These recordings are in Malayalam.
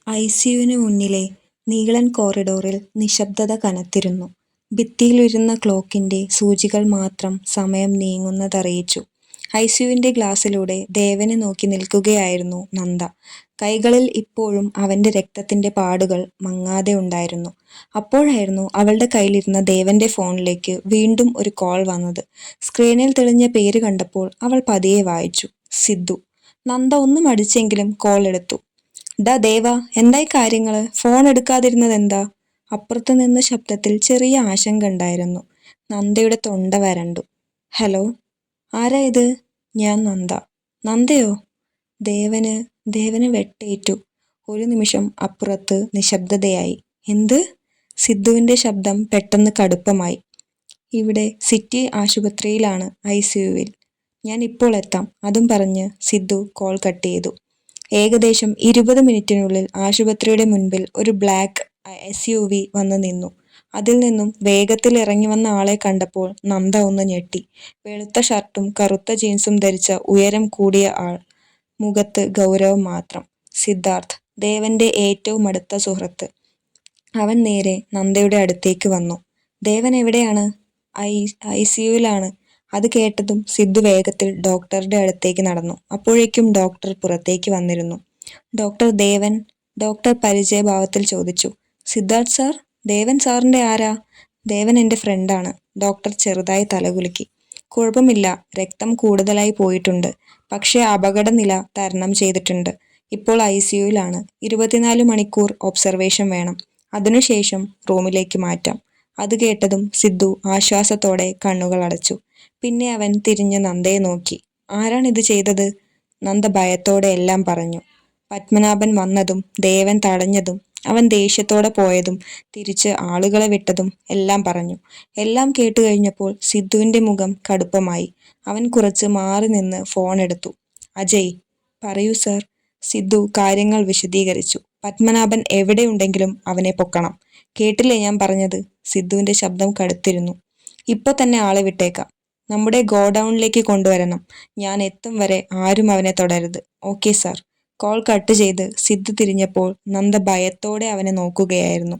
ഐസിയുവിന് മുന്നിലെ നീളൻ കോറിഡോറിൽ നിശബ്ദത കനത്തിരുന്നു. ഭിത്തിയിലിരുന്ന ക്ലോക്കിന്റെ സൂചികൾ മാത്രം സമയം നീങ്ങുന്നതറിയിച്ചു. ഐസിയുവിന്റെ ഗ്ലാസ്സിലൂടെ ദേവനെ നോക്കി നിൽക്കുകയായിരുന്നു നന്ദ. കൈകളിൽ ഇപ്പോഴും അവന്റെ രക്തത്തിന്റെ പാടുകൾ മങ്ങാതെ ഉണ്ടായിരുന്നു. അപ്പോഴായിരുന്നു അവളുടെ കയ്യിലിരുന്ന ദേവന്റെ ഫോണിലേക്ക് വീണ്ടും ഒരു കോൾ വന്നത്. സ്ക്രീനിൽ തെളിഞ്ഞ പേര് കണ്ടപ്പോൾ അവൾ പതിയെ വായിച്ചു. സിദ്ധു. നന്ദ ഒന്ന് മടിച്ചെങ്കിലും കോൾ എടുത്തു. ഡാ ദേവാ, എന്തായി കാര്യങ്ങള്? ഫോൺ എടുക്കാതിരുന്നതെന്താ? അപ്പുറത്തു നിന്ന് ശബ്ദത്തിൽ ചെറിയ ആശങ്ക ഉണ്ടായിരുന്നു. നന്ദയുടെ തൊണ്ട വരണ്ടു. ഹലോ, ആരാ ഇത്? ഞാൻ നന്ദ. നന്ദയോ? ദേവന് ദേവന് വെട്ടേറ്റു. ഒരു നിമിഷം അപ്പുറത്ത് നിശബ്ദതയായി. എന്ത്? സിദ്ധുവിന്റെ ശബ്ദം പെട്ടെന്ന് കടുപ്പമായി. ഇവിടെ സിറ്റി ആശുപത്രിയിലാണ്, ഐസിയുവിൽ. ഞാൻ ഇപ്പോൾ എത്താം. അതും പറഞ്ഞ് സിദ്ധു കോൾ കട്ട് ചെയ്തു. ഏകദേശം 20 മിനിറ്റിനുള്ളിൽ ആശുപത്രിയുടെ മുൻപിൽ ഒരു ബ്ലാക്ക് SUV വന്ന് നിന്നു. അതിൽ നിന്നും വേഗത്തിൽ ഇറങ്ങി വന്ന ആളെ കണ്ടപ്പോൾ നന്ദ ഒന്ന് ഞെട്ടി. വെളുത്ത ഷർട്ടും കറുത്ത ജീൻസും ധരിച്ച ഉയരം കൂടിയ ആൾ. മുഖത്ത് ഗൗരവം മാത്രം. സിദ്ധാർത്ഥ്, ദേവന്റെ ഏറ്റവും അടുത്ത സുഹൃത്ത്. അവൻ നേരെ നന്ദയുടെ അടുത്തേക്ക് വന്നു. ദേവൻ എവിടെയാണ്? ഐസിയുവിലാണ്. അത് കേട്ടതും സിദ്ധു വേഗത്തിൽ ഡോക്ടറുടെ അടുത്തേക്ക് നടന്നു. അപ്പോഴേക്കും ഡോക്ടർ പുറത്തേക്ക് വന്നിരുന്നു. ഡോക്ടർ ദേവൻ? ഡോക്ടർ പരിചയഭാവത്തിൽ ചോദിച്ചു. സിദ്ധാർത്ഥ് സാർ? ദേവൻ സാറിന്റെ ആരാ? ദേവൻ എൻ്റെ ഫ്രണ്ടാണ്. ഡോക്ടർ ചെറുതായി തലകുലുക്കി. കുഴപ്പമില്ല, രക്തം കൂടുതലായി പോയിട്ടുണ്ട്. പക്ഷേ അപകടനില തരണം ചെയ്തിട്ടുണ്ട്. ഇപ്പോൾ ഐസിയുവിലാണ്. 24 മണിക്കൂർ ഒബ്സർവേഷൻ വേണം. അതിനുശേഷം റൂമിലേക്ക് മാറ്റാം. അത് കേട്ടതും സിദ്ധു ആശ്വാസത്തോടെ കണ്ണുകൾ അടച്ചു. പിന്നെ അവൻ തിരിഞ്ഞ് നന്ദയെ നോക്കി. ആരാണിത് ചെയ്തത്? നന്ദ ഭയത്തോടെ എല്ലാം പറഞ്ഞു. പത്മനാഭൻ വന്നതും ദേവൻ തടഞ്ഞതും അവൻ ദേഷ്യത്തോടെ പോയതും തിരിച്ച് ആളുകളെ വിട്ടതും എല്ലാം പറഞ്ഞു. എല്ലാം കേട്ടു കഴിഞ്ഞപ്പോൾ സിദ്ധുവിന്റെ മുഖം കടുപ്പമായി. അവൻ കുറച്ച് മാറി നിന്ന് ഫോൺ എടുത്തു. അജയ്. പറയൂ സർ. സിദ്ധു കാര്യങ്ങൾ വിശദീകരിച്ചു. പത്മനാഭൻ എവിടെയുണ്ടെങ്കിലും അവനെ പൊക്കണം. കേട്ടില്ലേ ഞാൻ പറഞ്ഞത്? സിദ്ധുവിന്റെ ശബ്ദം കടുത്തിരുന്നു. ഇപ്പൊ തന്നെ ആളെ വിട്ടേക്കാം. നമ്മുടെ ഗോഡൌണിലേക്ക് കൊണ്ടുവരണം. ഞാൻ എത്തും വരെ ആരും അവനെ തൊടരുത്. Okay sir. കോൾ കട്ട് ചെയ്ത് സിദ്ധു തിരിഞ്ഞപ്പോൾ നന്ദ ഭയത്തോടെ അവനെ നോക്കുകയായിരുന്നു.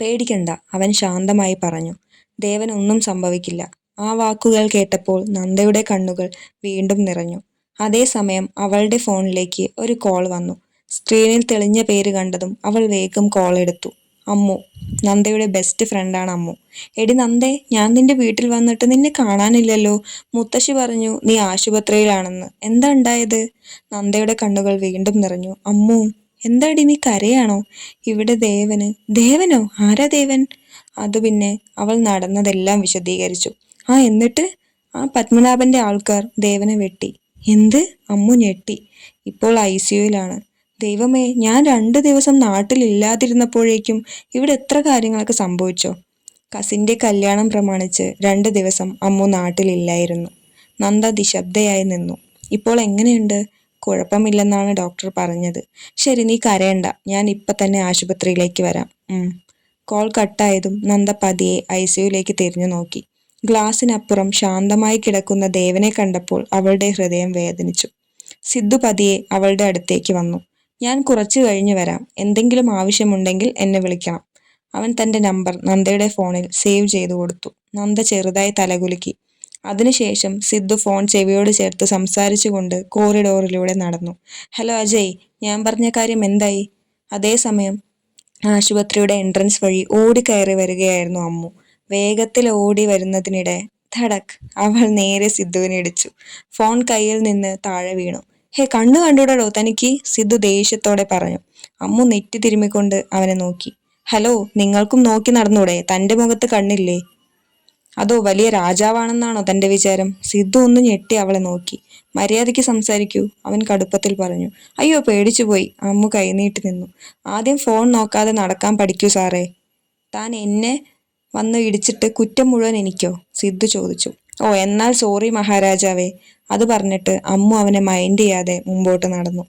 പേടിക്കണ്ട, അവൻ ശാന്തമായി പറഞ്ഞു. ദേവൻ ഒന്നും സംഭവിക്കില്ല. ആ വാക്കുകൾ കേട്ടപ്പോൾ നന്ദയുടെ കണ്ണുകൾ വീണ്ടും നിറഞ്ഞു. അതേസമയം അവളുടെ ഫോണിലേക്ക് ഒരു കോൾ വന്നു. സ്ക്രീനിൽ തെളിഞ്ഞ പേര് കണ്ടതും അവൾ വേഗം കോൾ എടുത്തു. അമ്മു. നന്ദയുടെ ബെസ്റ്റ് ഫ്രണ്ടാണ് അമ്മു. എടി നന്ദേ, ഞാൻ നിന്റെ വീട്ടിൽ വന്നിട്ട് നിന്നെ കാണാനില്ലല്ലോ. മുത്തശ്ശി പറഞ്ഞു നീ ആശുപത്രിയിലാണെന്ന്. എന്താ ഉണ്ടായത്? നന്ദയുടെ കണ്ണുകൾ വീണ്ടും നിറഞ്ഞു. അമ്മു. എന്താടി, നീ കരയാണോ? ഇവിടെ ദേവന്. ദേവനോ? ആരാ ദേവൻ? അത് പിന്നെ അവൾ നടന്നതെല്ലാം വിശദീകരിച്ചു. ആ എന്നിട്ട്? ആ പത്മനാഭന്റെ ആൾക്കാർ ദേവനെ വെട്ടി. എന്ത്? അമ്മു ഞെട്ടി. ഇപ്പോൾ ഐസിയുവിലാണ്. ദൈവമേ, ഞാൻ 2 ദിവസം നാട്ടിലില്ലാതിരുന്നപ്പോഴേക്കും ഇവിടെ എത്ര കാര്യങ്ങളൊക്കെ സംഭവിച്ചോ. കസിന്റെ കല്യാണം പ്രമാണിച്ച് 2 ദിവസം അമ്മു നാട്ടിലില്ലായിരുന്നു. നന്ദ നിശബ്ദയായി നിന്നു. ഇപ്പോൾ എങ്ങനെയുണ്ട്? കുഴപ്പമില്ലെന്നാണ് ഡോക്ടർ പറഞ്ഞത്. ശരി, നീ കരയണ്ട. ഞാൻ ഇപ്പൊ തന്നെ ആശുപത്രിയിലേക്ക് വരാം. കോൾ കട്ടായതും നന്ദ പതിയെ ഐസിയുവിലേക്ക് തിരിഞ്ഞു നോക്കി. ഗ്ലാസിനപ്പുറം ശാന്തമായി കിടക്കുന്ന ദേവനെ കണ്ടപ്പോൾ അവളുടെ ഹൃദയം വേദനിച്ചു. സിദ്ധു പതിയെ അവളുടെ അടുത്തേക്ക് വന്നു. ഞാൻ കുറച്ചു കഴിഞ്ഞു വരാം. എന്തെങ്കിലും ആവശ്യമുണ്ടെങ്കിൽ എന്നെ വിളിക്കണം. അവൻ തന്റെ നമ്പർ നന്ദയുടെ ഫോണിൽ സേവ് ചെയ്തു കൊടുത്തു. നന്ദ ചെറുതായി തലകുലുക്കി. അതിനുശേഷം സിദ്ധു ഫോൺ ചെവിയോട് ചേർത്ത് സംസാരിച്ചുകൊണ്ട് കോറിഡോറിലൂടെ നടന്നു. ഹലോ അജയ്, ഞാൻ പറഞ്ഞ കാര്യം എന്തായി? അതേസമയം ആശുപത്രിയുടെ എൻട്രൻസ് വഴി ഓടിക്കയറി വരികയായിരുന്നു അമ്മു. വേഗത്തിൽ ഓടി വരുന്നതിനിടെ ധടക്, അവൾ നേരെ സിദ്ധുവിനെ ഇടിച്ചു. ഫോൺ കയ്യിൽ നിന്ന് താഴെ വീണു. ഹേ, കണ്ണു കണ്ടുകൂടോ തനിക്ക്? സിദ്ധു ദേഷ്യത്തോടെ പറഞ്ഞു. അമ്മു നെറ്റി തിരുമ്മിക്കൊണ്ട് അവനെ നോക്കി. ഹലോ, നിങ്ങൾക്കും നോക്കി നടന്നൂടെ? തന്റെ മുഖത്ത് കണ്ണില്ലേ? അതോ വലിയ രാജാവാണെന്നാണോ തന്റെ വിചാരം? സിദ്ധു ഒന്ന് ഞെട്ടി അവളെ നോക്കി. മര്യാദയ്ക്ക് സംസാരിക്കൂ, അവൻ കടുപ്പത്തിൽ പറഞ്ഞു. അയ്യോ, പേടിച്ചുപോയി. അമ്മു കൈനീട്ടി നിന്നു. ആദ്യം ഫോൺ നോക്കാതെ നടക്കാൻ പഠിക്കൂ സാറേ. താൻ എന്നെ വന്ന് ഇടിച്ചിട്ട് കുറ്റം മുഴുവൻ എനിക്കോ? സിദ്ധു ചോദിച്ചു. ഓ, എന്നാൽ സോറി മഹാരാജാവേ. അത് പറഞ്ഞിട്ട് അമ്മു അവനെ മൈൻഡ് ചെയ്യാതെ മുമ്പോട്ട് നടന്നു.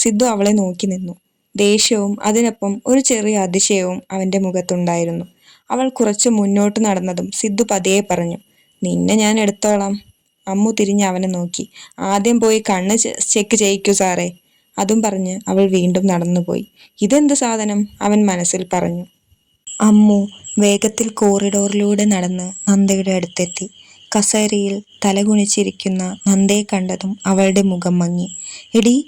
സിദ്ധു അവളെ നോക്കി നിന്നു. ദേഷ്യവും അതിനൊപ്പം ഒരു ചെറിയ അതിശയവും അവന്റെ മുഖത്തുണ്ടായിരുന്നു. അവൾ കുറച്ച് മുന്നോട്ട് നടന്നതും സിദ്ധു പതിയെ പറഞ്ഞു. നിന്നെ ഞാൻ എടുത്തോളാം. അമ്മു തിരിഞ്ഞ് അവനെ നോക്കി. ആദ്യം പോയി കണ്ണ് ചെക്ക് ചെയ്യിക്കൂ സാറേ. അതും പറഞ്ഞ് അവൾ വീണ്ടും നടന്നുപോയി. ഇതെന്ത് സാധനം, അവൻ മനസ്സിൽ പറഞ്ഞു. അമ്മു വേഗത്തിൽ കോറിഡോറിലൂടെ നടന്ന് നന്ദയുടെ അടുത്തെത്തി. കസേരയിൽ തലകുനിച്ചിരിക്കുന്ന നന്ദയെ കണ്ടതും അവളുടെ മുഖം മങ്ങി. എടീ!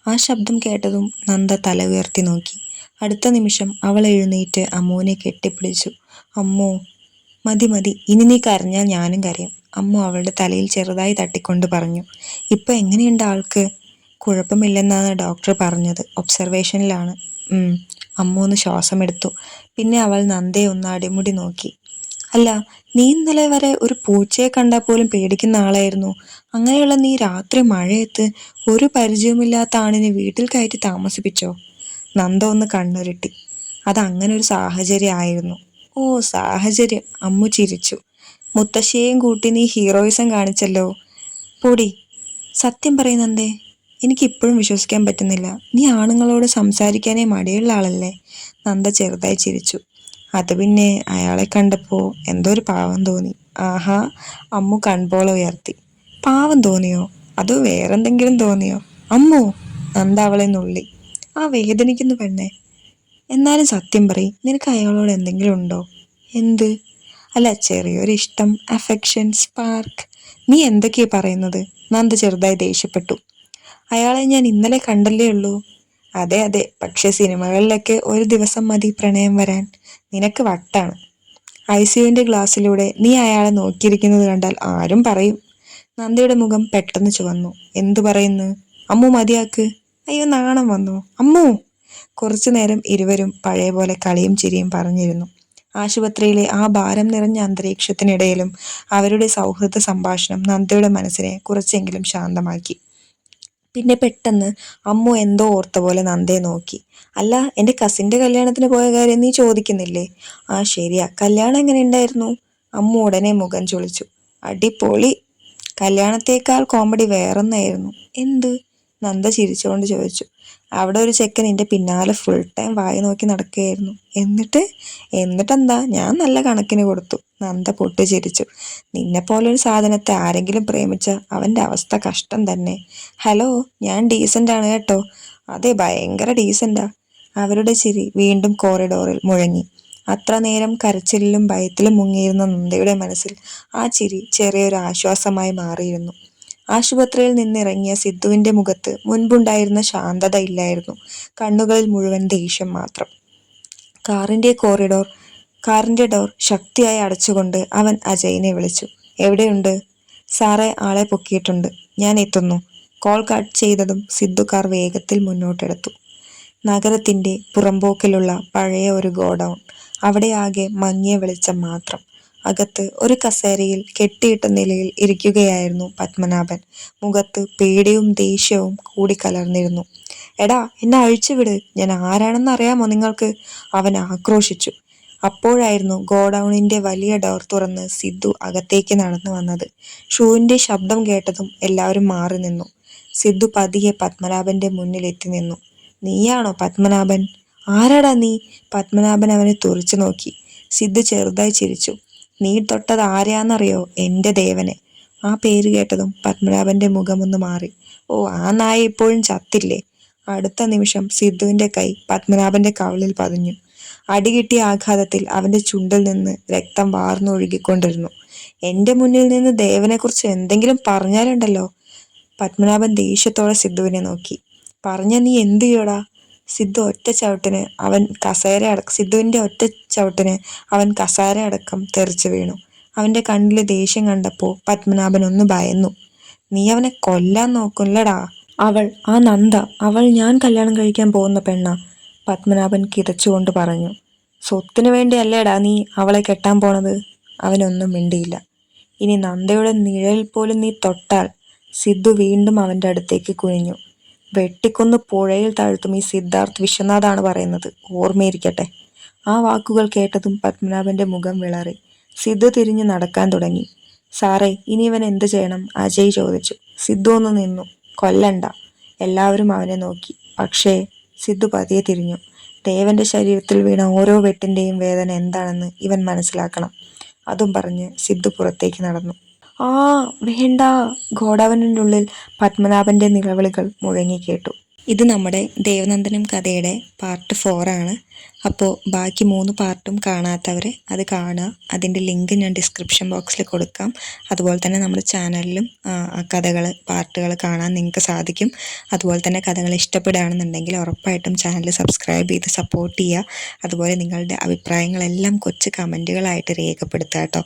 ആ ശബ്ദം കേട്ടതും നന്ദ തല ഉയർത്തി നോക്കി. അടുത്ത നിമിഷം അവൾ എഴുന്നേറ്റ് അമ്മുവിനെ കെട്ടിപ്പിടിച്ചു. അമ്മോ, മതി മതി, ഇനി നീ കരഞ്ഞാൽ ഞാനും കരയും, അമ്മു അവളുടെ തലയിൽ ചെറുതായി തട്ടിക്കൊണ്ട് പറഞ്ഞു. ഇപ്പൊ എങ്ങനെയുണ്ട് ആൾക്ക്? കുഴപ്പമില്ലെന്നാണ് ഡോക്ടർ പറഞ്ഞത്, ഒബ്സർവേഷനിലാണ്. അമ്മു ഒന്ന് ശ്വാസമെടുത്തു. പിന്നെ അവൾ നന്ദയെ ഒന്ന് അടിമുടി നോക്കി. അല്ല, നീ ഇന്നലെ വരെ ഒരു പൂച്ചയെ കണ്ടാൽ പോലും പേടിക്കുന്ന ആളായിരുന്നു. അങ്ങനെയുള്ള നീ രാത്രി മഴയത്ത് ഒരു പരിചയമില്ലാത്ത ആണിനെ വീട്ടിൽ കയറ്റി താമസിപ്പിച്ചോ? നന്ദ ഒന്ന് കണ്ണുരുട്ടി. അതങ്ങനെ ഒരു സാഹചര്യം ആയിരുന്നു. ഓ, സാഹചര്യം, അമ്മു ചിരിച്ചു. മുത്തശ്ശിയെയും കൂട്ടി നീ ഹീറോയിസം കാണിച്ചല്ലോ. പൊടി, സത്യം പറയുന്നന്തേ, എനിക്കിപ്പോഴും വിശ്വസിക്കാൻ പറ്റുന്നില്ല. നീ ആണുങ്ങളോട് സംസാരിക്കാനേ മടിയുള്ള ആളല്ലേ? നന്ദ ചെറുതായി ചിരിച്ചു. അത് പിന്നെ അയാളെ കണ്ടപ്പോൾ എന്തോ ഒരു പാവം തോന്നി. ആഹാ, അമ്മു കൺപോള ഉയർത്തി. പാവം തോന്നിയോ? അതോ വേറെന്തെങ്കിലും തോന്നിയോ? അമ്മു, നന്ദ അവളെ നുള്ളി. ആ വേദനിക്കുന്നു പെണ്ണെ. എന്നാലും സത്യം പറയ്, നിനക്ക് അയാളോട് എന്തെങ്കിലും ഉണ്ടോ? എന്ത്? അല്ല, ചെറിയൊരു ഇഷ്ടം, അഫെക്ഷൻ, സ്പാർക്ക്. നീ എന്തൊക്കെയാ പറയുന്നത്? നന്ദ ചെറുതായി ദേഷ്യപ്പെട്ടു. അയാളെ ഞാൻ ഇന്നലെ കണ്ടല്ലേ ഉള്ളൂ. അതെ അതെ, പക്ഷെ സിനിമകളിലൊക്കെ ഒരു ദിവസം മതി പ്രണയം വരാൻ. നിനക്ക് വട്ടാണ്. ഐസിയുവിന്റെ ഗ്ലാസ്സിലൂടെ നീ അയാളെ നോക്കിയിരിക്കുന്നത് കണ്ടാൽ ആരും പറയും. നന്ദയുടെ മുഖം പെട്ടെന്ന് ചുവന്നു. എന്തു പറയുന്നു? അമ്മു മതിയാക്ക്. അയ്യോ, നാണം വന്നു. അമ്മു! കുറച്ചു നേരം ഇരുവരും പഴയ പോലെ കളിയും ചിരിയും പറഞ്ഞിരുന്നു. ആശുപത്രിയിലെ ആ ഭാരം നിറഞ്ഞ അന്തരീക്ഷത്തിനിടയിലും അവരുടെ സൗഹൃദ സംഭാഷണം നന്ദയുടെ മനസ്സിനെ കുറച്ചെങ്കിലും ശാന്തമാക്കി. പിന്നെ പെട്ടെന്ന് അമ്മു എന്തോ ഓർത്ത പോലെ നന്ദയെ നോക്കി. അല്ല, എൻ്റെ കസിൻ്റെ കല്യാണത്തിന് പോയ കാര്യം നീ ചോദിക്കുന്നില്ലേ? ആ ശരിയാ, കല്യാണം എങ്ങനെ ഉണ്ടായിരുന്നു? അമ്മു ഉടനെ മുഖം ചുളിച്ചു. അടിപൊളി. കല്യാണത്തേക്കാൾ കോമഡി വേറൊന്നായിരുന്നു. എന്ത്? നന്ദ ചിരിച്ചുകൊണ്ട് ചോദിച്ചു. അവിടെ ഒരു ചെക്കൻ എൻ്റെ പിന്നാലെ ഫുൾ ടൈം വായി നോക്കി നടക്കുകയായിരുന്നു. എന്നിട്ടെന്താ, ഞാൻ നല്ല കണക്കിന് കൊടുത്തു. നന്ദ പൊട്ടിച്ചിരിച്ചു. നിന്നെപ്പോലൊരു സാധനത്തെ ആരെങ്കിലും പ്രേമിച്ച അവൻ്റെ അവസ്ഥ കഷ്ടം തന്നെ. ഹലോ, ഞാൻ ഡീസൻ്റ് ആണ് കേട്ടോ. അതെ, ഭയങ്കര ഡീസൻ്റാ. അവരുടെ ചിരി വീണ്ടും കോറിഡോറിൽ മുഴങ്ങി. അത്ര നേരം കരച്ചിലിലും ഭയത്തിലും മുങ്ങിയിരുന്ന നന്ദയുടെ മനസ്സിൽ ആ ചിരി ചെറിയൊരു ആശ്വാസമായി മാറിയിരുന്നു. ആശുപത്രിയിൽ നിന്നിറങ്ങിയ സിദ്ധുവിന്റെ മുഖത്ത് മുൻപുണ്ടായിരുന്ന ശാന്തത ഇല്ലായിരുന്നു. കണ്ണുകളിൽ മുഴുവൻ ദേഷ്യം മാത്രം. കാറിന്റെ ഡോർ ശക്തിയായി അടച്ചുകൊണ്ട് അവൻ അജയിനെ വിളിച്ചു. എവിടെയുണ്ട്? സാറേ, ആളെ പൊക്കിയിട്ടുണ്ട്, ഞാൻ എത്തുന്നു. കോൾ കട്ട് ചെയ്തതും സിദ്ധു കാർ വേഗത്തിൽ മുന്നോട്ടെടുത്തു. നഗരത്തിന്റെ പുറമ്പോക്കിലുള്ള പഴയ ഒരു ഗോഡൗൺ. അവിടെ ആകെ മങ്ങിയ വെളിച്ചം മാത്രം. അകത്ത് ഒരു കസേരയിൽ കെട്ടിയിട്ട നിലയിൽ ഇരിക്കുകയായിരുന്നു പത്മനാഭൻ. മുഖത്ത് പേടിയും ദേഷ്യവും കൂടിക്കലർന്നിരുന്നു. എടാ, എന്നെ അഴിച്ചുവിട്, ഞാൻ ആരാണെന്ന് അറിയാമോ നിങ്ങൾക്ക്? അവൻ ആക്രോശിച്ചു. അപ്പോഴായിരുന്നു ഗോഡൌണിന്റെ വലിയ ഡോർ തുറന്ന് സിദ്ധു അകത്തേക്ക് നടന്നു വന്നത്. ഷൂവിന്റെ ശബ്ദം കേട്ടതും എല്ലാവരും മാറി നിന്നു. സിദ്ധു പതിയെ പത്മനാഭന്റെ മുന്നിൽ എത്തി നിന്നു. നീയാണോ പത്മനാഭൻ? ആരാടാ നീ? പത്മനാഭൻ അവനെ തുറിച്ചു നോക്കി. സിദ്ധു ചെറുതായി ചിരിച്ചു. നീ തൊട്ടത് ആരെയാന്നറിയോ? എൻ്റെ ദേവനെ. ആ പേര് കേട്ടതും പത്മനാഭന്റെ മുഖമൊന്ന് മാറി. ഓ, ആ നായ ഇപ്പോഴും ചത്തില്ലേ? അടുത്ത നിമിഷം സിദ്ധുവിന്റെ കൈ പത്മനാഭന്റെ കവിളിൽ പതിഞ്ഞു. അടികിട്ടിയ ആഘാതത്തിൽ അവന്റെ ചുണ്ടിൽ നിന്ന് രക്തം വാർന്നൊഴുകിക്കൊണ്ടിരുന്നു. എന്റെ മുന്നിൽ നിന്ന് ദേവനെക്കുറിച്ച് എന്തെങ്കിലും പറഞ്ഞാലുണ്ടല്ലോ. പത്മനാഭൻ ദേഷ്യത്തോടെ സിദ്ധുവിനെ നോക്കി. പറഞ്ഞ നീ എന്ത് ചെയ്യടാ? സിദ്ധുവിന്റെ ഒറ്റ ചവിട്ടിന് അവൻ കസേര അടക്കം തെറിച്ചു വീണു. അവന്റെ കണ്ണിലെ ദേഷ്യം കണ്ടപ്പോ പത്മനാഭൻ ഒന്ന് ഭയന്നു. നീ അവനെ കൊല്ലാൻ നോക്കുന്നില്ലടാ. ആ നന്ദ, അവൾ ഞാൻ കല്യാണം കഴിക്കാൻ പോകുന്ന പെണ്ണ. പത്മനാഭൻ കിതച്ചുകൊണ്ട് പറഞ്ഞു. സ്വത്തിനു വേണ്ടി അല്ലേടാ നീ അവളെ കെട്ടാൻ പോണത്? അവനൊന്നും മിണ്ടിയില്ല. ഇനി നന്ദയുടെ നിഴൽ പോലും നീ തൊട്ടാൽ. സിദ്ധു വീണ്ടും അവന്റെ അടുത്തേക്ക് കുനിഞ്ഞു. വെട്ടിക്കൊന്ന് പുഴയിൽ താഴ്ത്തും ഈ സിദ്ധാർത്ഥ് വിശ്വനാഥാണ് പറയുന്നത്, ഓർമ്മയിരിക്കട്ടെ. ആ വാക്കുകൾ കേട്ടതും പത്മനാഭന്റെ മുഖം വിളറി. സിദ്ധു തിരിഞ്ഞു നടക്കാൻ തുടങ്ങി. സാറേ, ഇനി ഇവൻ എന്ത് ചെയ്യണം? അജയ് ചോദിച്ചു. സിദ്ധു ഒന്ന് നിന്നു. കൊല്ലണ്ട. എല്ലാവരും അവനെ നോക്കി. പക്ഷേ സിദ്ധു പതിയെ തിരിഞ്ഞു. ദേവന്റെ ശരീരത്തിൽ വീണ ഓരോ വെട്ടിന്റെയും വേദന എന്താണെന്ന് ഇവൻ മനസ്സിലാക്കണം. അതും പറഞ്ഞ് സിദ്ധു പുറത്തേക്ക് നടന്നു. ആ, വേണ്ട! ഗോഡൌണിനുള്ളിൽ പത്മനാഭന്റെ നിലവിളികൾ മുഴങ്ങി കേട്ടു. ഇത് നമ്മുടെ ദേവനന്ദനം കഥയുടെ പാർട്ട് 4 ആണ്. അപ്പോൾ ബാക്കി 3 പാർട്ടും കാണാത്തവർ അത് കാണുക. അതിൻ്റെ ലിങ്ക് ഞാൻ ഡിസ്ക്രിപ്ഷൻ ബോക്സിൽ കൊടുക്കാം. അതുപോലെ തന്നെ നമ്മുടെ ചാനലിലും പാർട്ടുകൾ കാണാൻ നിങ്ങൾക്ക് സാധിക്കും. അതുപോലെ തന്നെ കഥകൾ ഇഷ്ടപ്പെടുകയാണെന്നുണ്ടെങ്കിൽ ഉറപ്പായിട്ടും ചാനൽ സബ്സ്ക്രൈബ് ചെയ്ത് സപ്പോർട്ട് ചെയ്യുക. അതുപോലെ നിങ്ങളുടെ അഭിപ്രായങ്ങളെല്ലാം കൊച്ചു കമൻറ്റുകളായിട്ട് രേഖപ്പെടുത്തുക കേട്ടോ.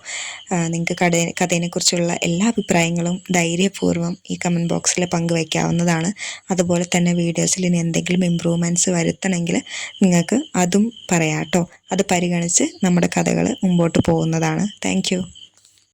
നിങ്ങൾക്ക് കഥയെക്കുറിച്ചുള്ള എല്ലാ അഭിപ്രായങ്ങളും ധൈര്യപൂർവ്വം ഈ കമൻറ്റ് ബോക്സിൽ പങ്കുവയ്ക്കാവുന്നതാണ്. അതുപോലെ തന്നെ വീഡിയോസിൽ ഇനി എന്തെങ്കിലും ഇമ്പ്രൂവ്മെൻറ്റ്സ് വരുത്തണമെങ്കിൽ നിങ്ങൾക്ക് അതും പറയാം കേട്ടോ. അത് പരിഗണിച്ച് നമ്മുടെ കഥകൾ മുമ്പോട്ട് പോകുന്നതാണ്. താങ്ക്